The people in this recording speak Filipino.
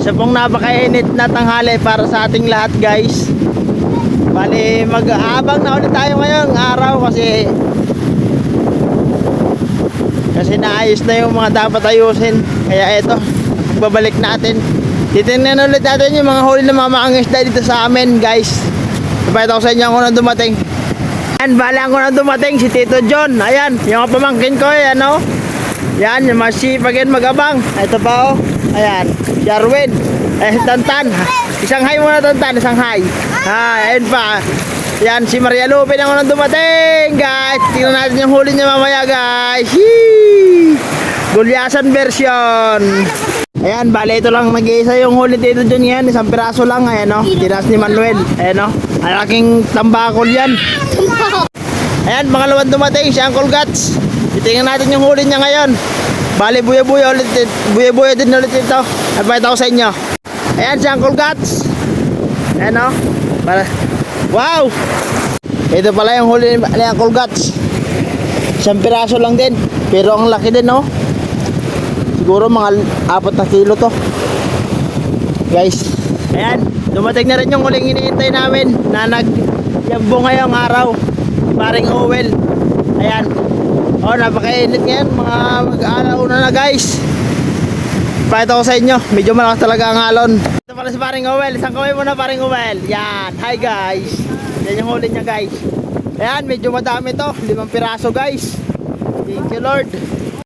Isa pong napakainit na tanghali para sa ating lahat guys. Bali mag-aabang na ulit tayo ngayong araw kasi naayos na yung mga dapat ayusin. Kaya eto, babalik natin. Titingnan ulit natin yung mga huli ng mga mangingisda dito sa amin guys. Ipakita ko sa inyo kung ano dumating. Ayan, bala ko na dumating si Tito John. Ayan, yung pamangkin ko, ayan o. Yan, yung masipag yan mag-abang. Ito pa o. Ayan, Jarwin. Tantan. Isang hi muna Tantan, isang hi. Ayan pa. Yan, si Maria Lupin ang unang dumating guys. Tingnan natin yung huli niya mamaya guys. Yee! Gulyasan version. Ayan, bale ito lang nag-iisa yung huli Tito John yan. Isang piraso lang, ayan o. Tinas ni Manuel. Ayan o. Malaking tambakol yan. Ayan, pangalawang dumating si Uncle Guts. Titingnan natin yung huli niya ngayon. Bale, buya-buya ulit. Buya-buya din ulit ito. Napakita ko sa inyo. Ayan si Uncle Guts. Ayan o. Wow! Ito pala yung huli ni Uncle Guts. Isang piraso lang din. Pero ang laki din o. Siguro mga 4 na kilo to. Guys. Ayan. Dumating na rin yung huling iniintay namin na nag-yambo ngayong araw. Paring Owel. Ayan. Oh, napakainit ngayon. Mga mag-alauna na guys. Pakita ko sa inyo. Medyo malakas talaga ang alon. Ito pala si Paring Owel. Isang kaway muna Paring Owel. Yan. Hi guys. Yan yung huli niya guys. Ayan. Medyo madami to. 5 piraso guys. Thank you Lord.